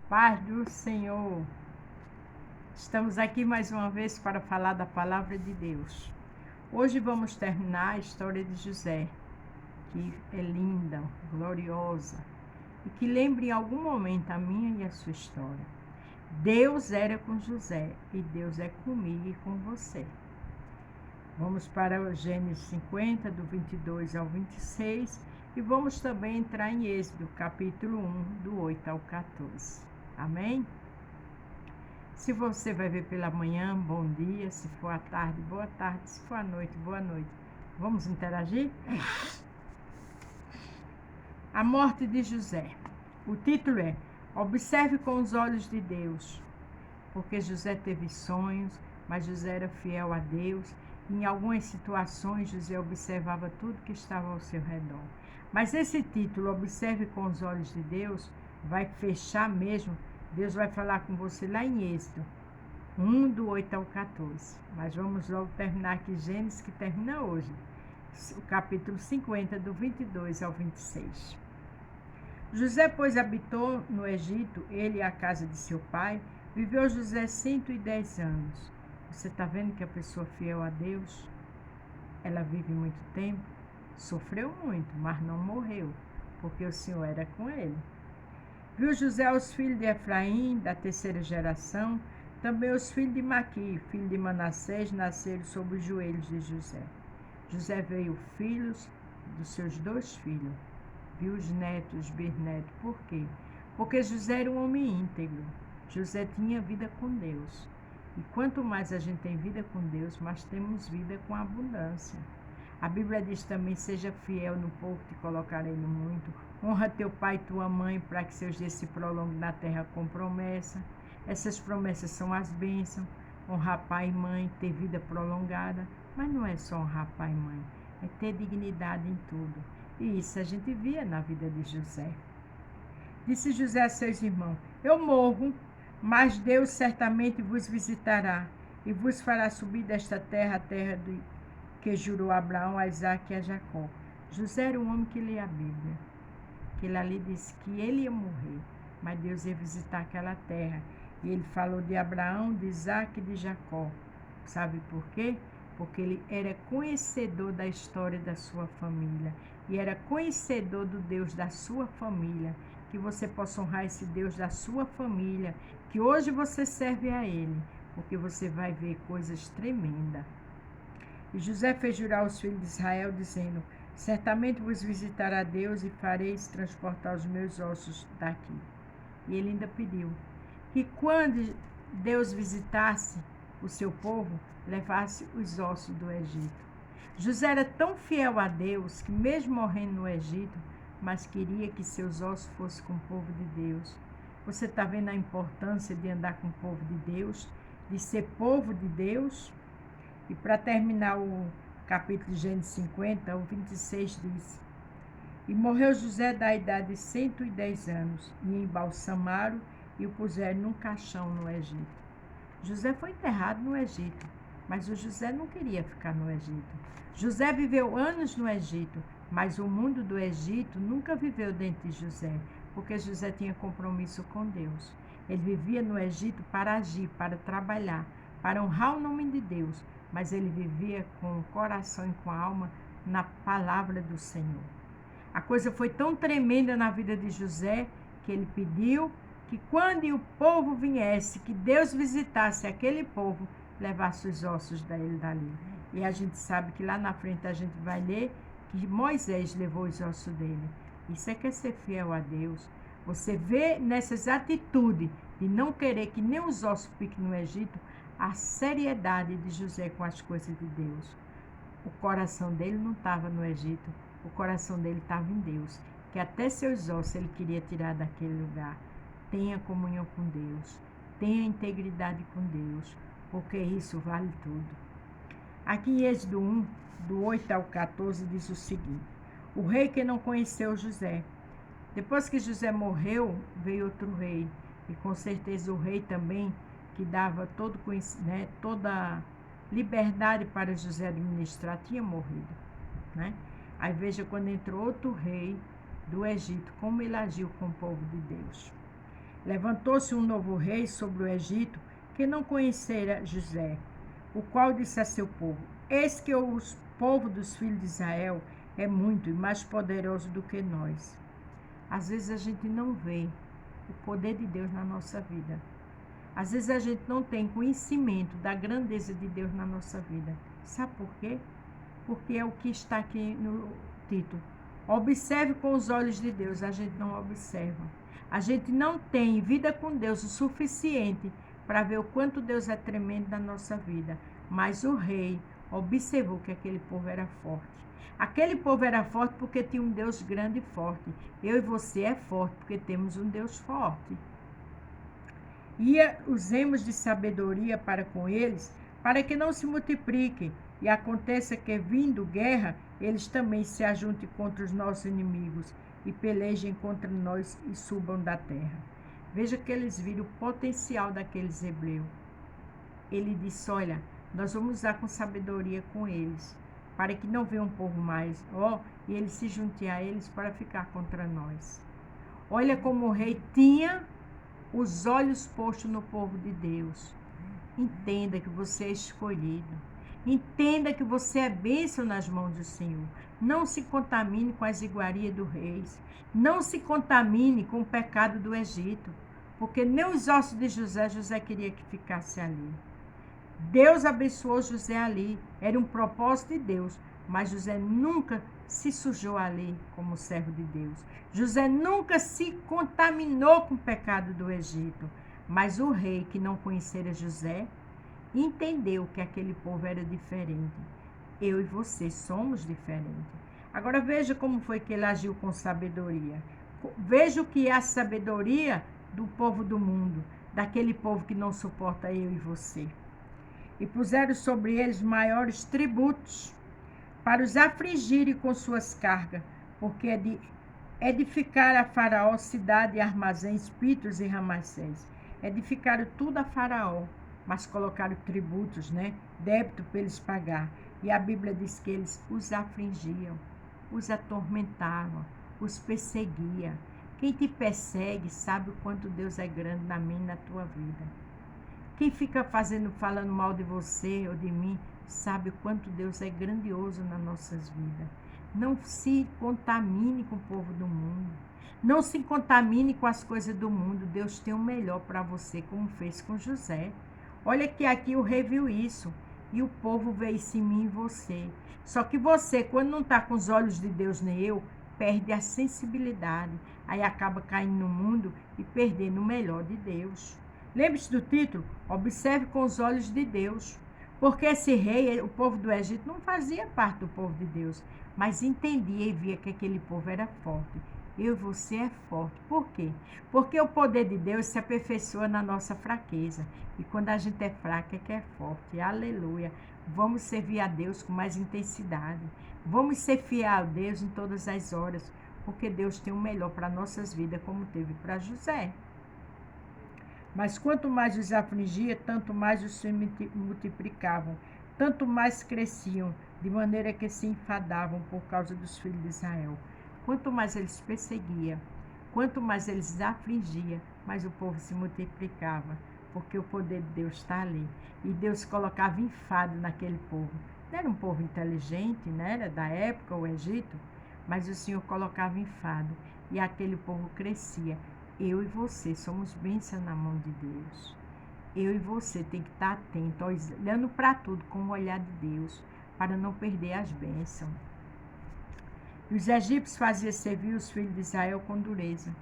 Paz do Senhor. Estamos aqui mais uma vez para falar da palavra de Deus. Hoje vamos terminar a história de José, que é linda, gloriosa e que lembra em algum momento a minha e a sua história. Deus era com José e Deus é comigo e com você. Vamos para o Gênesis 50, do 22 ao 26, e vamos também entrar em Êxodo, capítulo 1, do 8 ao 14. Amém? Se você vai ver pela manhã, bom dia. Se for à tarde, boa tarde. Se for à noite, boa noite. Vamos interagir? A morte de José. O título é Observe com os olhos de Deus. Porque José teve sonhos, mas José era fiel a Deus. E em algumas situações, José observava tudo que estava ao seu redor. Mas esse título, Observe com os olhos de Deus, vai fechar mesmo. Deus vai falar com você lá em Êxodo 1, do 8 ao 14. Mas vamos logo terminar aqui Gênesis, que termina hoje. O capítulo 50, do 22 ao 26. José, pois, habitou no Egito, ele e a casa de seu pai. Viveu José 110 anos. Você está vendo que a pessoa fiel a Deus, ela vive muito tempo? Sofreu muito, mas não morreu, porque o Senhor era com ele. Viu José os filhos de Efraim, da terceira geração, também os filhos de Maqui, filho de Manassés, nasceram sobre os joelhos de José. José veio filhos dos seus 2 filhos, viu os netos, os bisnetos. Por quê? Porque José era um homem íntegro. José tinha vida com Deus. E quanto mais a gente tem vida com Deus, mais temos vida com abundância. A Bíblia diz também, seja fiel no pouco, te colocarei no muito. Honra teu pai e tua mãe, para que seus dias se prolonguem na terra com promessa. Essas promessas são as bênçãos. Honrar pai e mãe, ter vida prolongada. Mas não é só honrar pai e mãe, é ter dignidade em tudo. E isso a gente via na vida de José. Disse José a seus irmãos, eu morro, mas Deus certamente vos visitará e vos fará subir desta terra, a terra que jurou a Abraão, a Isaque e a Jacó. José era um homem que lia a Bíblia, que ele ali disse que ele ia morrer, mas Deus ia visitar aquela terra. E ele falou de Abraão, de Isaque e de Jacó. Sabe por quê? Porque ele era conhecedor da história da sua família e era conhecedor do Deus da sua família. Que você possa honrar esse Deus da sua família, que hoje você serve a ele, porque você vai ver coisas tremendas. E José fez jurar aos filhos de Israel, dizendo, certamente vos visitará Deus e fareis transportar os meus ossos daqui. E ele ainda pediu que quando Deus visitasse o seu povo, levasse os ossos do Egito. José era tão fiel a Deus que mesmo morrendo no Egito, mas queria que seus ossos fossem com o povo de Deus. Você está vendo a importância de andar com o povo de Deus, de ser povo de Deus? E para terminar o capítulo de Gênesis 50, o 26 diz, e morreu José da idade de 110 anos, e embalsamaram e o puseram num caixão no Egito. José foi enterrado no Egito, mas o José não queria ficar no Egito. José viveu anos no Egito, mas o mundo do Egito nunca viveu dentro de José, porque José tinha compromisso com Deus. Ele vivia no Egito para agir, para trabalhar, para honrar o nome de Deus, mas ele vivia com o coração e com a alma na palavra do Senhor. A coisa foi tão tremenda na vida de José que ele pediu que quando o povo viesse, que Deus visitasse aquele povo, levasse os ossos dele dali. E a gente sabe que lá na frente a gente vai ler que Moisés levou os ossos dele. Isso é que é ser fiel a Deus. Você vê nessas atitudes de não querer que nem os ossos fiquem no Egito, a seriedade de José com as coisas de Deus. O coração dele não estava no Egito, o coração dele estava em Deus, que até seus ossos ele queria tirar daquele lugar. Tenha comunhão com Deus, tenha integridade com Deus, porque isso vale tudo. Aqui em Êxodo 1, do 8 ao 14, diz o seguinte, o rei que não conheceu José. Depois que José morreu, veio outro rei, e com certeza o rei também, que dava toda liberdade para José administrar, tinha morrido. Né? Aí veja quando entrou outro rei do Egito, como ele agiu com o povo de Deus. Levantou-se um novo rei sobre o Egito, que não conhecera José, o qual disse a seu povo: Eis que o povo dos filhos de Israel é muito e mais poderoso do que nós. Às vezes a gente não vê o poder de Deus na nossa vida. Às vezes a gente não tem conhecimento da grandeza de Deus na nossa vida. Sabe por quê? Porque é o que está aqui no título. Observe com os olhos de Deus. A gente não observa. A gente não tem vida com Deus o suficiente para ver o quanto Deus é tremendo na nossa vida. Mas o rei observou que aquele povo era forte. Aquele povo era forte porque tinha um Deus grande e forte. Eu e você é forte porque temos um Deus forte. E usemos de sabedoria para com eles, para que não se multipliquem, e aconteça que, vindo guerra, eles também se ajuntem contra os nossos inimigos, e pelejem contra nós e subam da terra. Veja que eles viram o potencial daqueles hebreus. Ele disse, olha, nós vamos usar com sabedoria com eles, para que não venham um povo mais, e eles se juntem a eles para ficar contra nós. Olha como o rei tinha os olhos postos no povo de Deus. Entenda que você é escolhido. Entenda que você é bênção nas mãos do Senhor. Não se contamine com as iguarias do rei. Não se contamine com o pecado do Egito. Porque nem os ossos de José queria que ficasse ali. Deus abençoou José ali. Era um propósito de Deus. Mas José nunca se sujou ali como servo de Deus. José nunca se contaminou com o pecado do Egito. Mas o rei, que não conhecera José, entendeu que aquele povo era diferente. Eu e você somos diferentes. Agora veja como foi que ele agiu com sabedoria. Veja o que é a sabedoria do povo do mundo, daquele povo que não suporta eu e você. E puseram sobre eles maiores tributos, para os afligirem com suas cargas, porque edificar a Faraó cidade, armazéns, pítros e ramacéns. Edificaram tudo a Faraó, mas colocaram tributos, débito para eles pagar. E a Bíblia diz que eles os afligiam, os atormentavam, os perseguiam. Quem te persegue sabe o quanto Deus é grande na minha e na tua vida. Quem fica falando mal de você ou de mim, sabe o quanto Deus é grandioso nas nossas vidas. Não se contamine com o povo do mundo. Não se contamine com as coisas do mundo. Deus tem o melhor para você, como fez com José. Olha que aqui o rei viu isso. E o povo vê isso em mim e você. Só que você, quando não está com os olhos de Deus nem eu, perde a sensibilidade. Aí acaba caindo no mundo e perdendo o melhor de Deus. Lembre-se do título, observe com os olhos de Deus. Porque esse rei, o povo do Egito, não fazia parte do povo de Deus, mas entendia e via que aquele povo era forte. Eu e você é forte. Por quê? Porque o poder de Deus se aperfeiçoa na nossa fraqueza. E quando a gente é fraca é que é forte. Aleluia. Vamos servir a Deus com mais intensidade. Vamos ser fiel a Deus em todas as horas, porque Deus tem o melhor para nossas vidas, como teve para José. Mas quanto mais os afligia, tanto mais os se multiplicavam, tanto mais cresciam, de maneira que se enfadavam por causa dos filhos de Israel. Quanto mais eles perseguiam, quanto mais eles afligiam, mais o povo se multiplicava, porque o poder de Deus está ali. E Deus colocava enfado naquele povo. Não era um povo inteligente, era da época, o Egito, mas o Senhor colocava enfado, e aquele povo crescia. Eu e você somos bênçãos na mão de Deus. Eu e você tem que estar atento, olhando para tudo com o olhar de Deus, para não perder as bênçãos. E os egípcios faziam servir os filhos de Israel com dureza.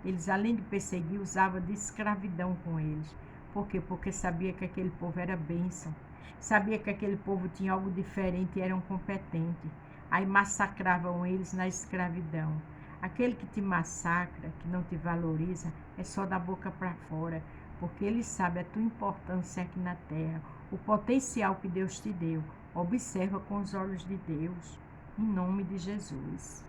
Eles, além de perseguir, usavam de escravidão com eles. Por quê? Porque sabia que aquele povo era bênção. Sabia que aquele povo tinha algo diferente e eram competentes. Aí massacravam eles na escravidão. Aquele que te massacra, que não te valoriza, é só da boca para fora, porque ele sabe a tua importância aqui na terra, o potencial que Deus te deu. Observa com os olhos de Deus, em nome de Jesus.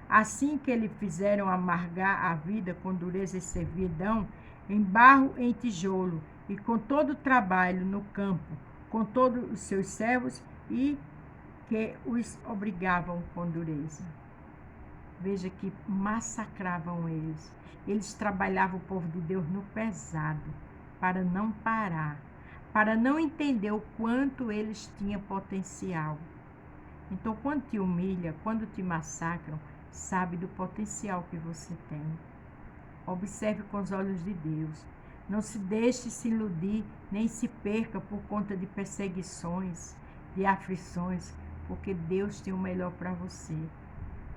Assim que eles fizeram amargar a vida com dureza e servidão, em barro, em tijolo, e com todo o trabalho no campo, com todos os seus servos, e que os obrigavam com dureza. veja que massacravam eles. Eles trabalhavam o povo de Deus no pesado, para não parar, para não entender o quanto eles tinham potencial. Então, quando te humilha, quando te massacram, sabe do potencial que você tem. Observe com os olhos de Deus. Não se deixe se iludir, nem se perca por conta de perseguições, de aflições, porque Deus tem o melhor para você.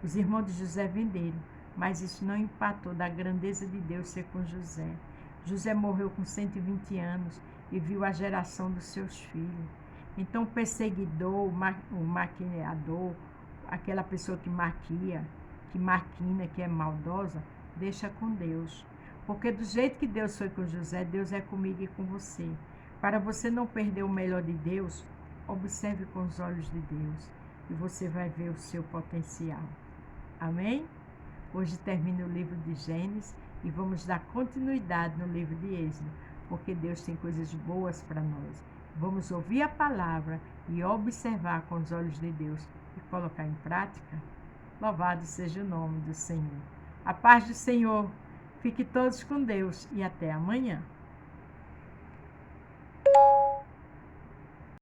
Os irmãos de José venderam, mas isso não empatou da grandeza de Deus ser com José. José morreu com 120 anos e viu a geração dos seus filhos. Então, o perseguidor, o maquineador, aquela pessoa que maquina, que é maldosa, deixa com Deus. Porque do jeito que Deus foi com José, Deus é comigo e com você. Para você não perder o melhor de Deus, observe com os olhos de Deus e você vai ver o seu potencial. Amém? Hoje termina o livro de Gênesis e vamos dar continuidade no livro de Êxodo, porque Deus tem coisas boas para nós. Vamos ouvir a palavra e observar com os olhos de Deus e colocar em prática. Louvado seja o nome do Senhor. A paz do Senhor. Fique todos com Deus e até amanhã.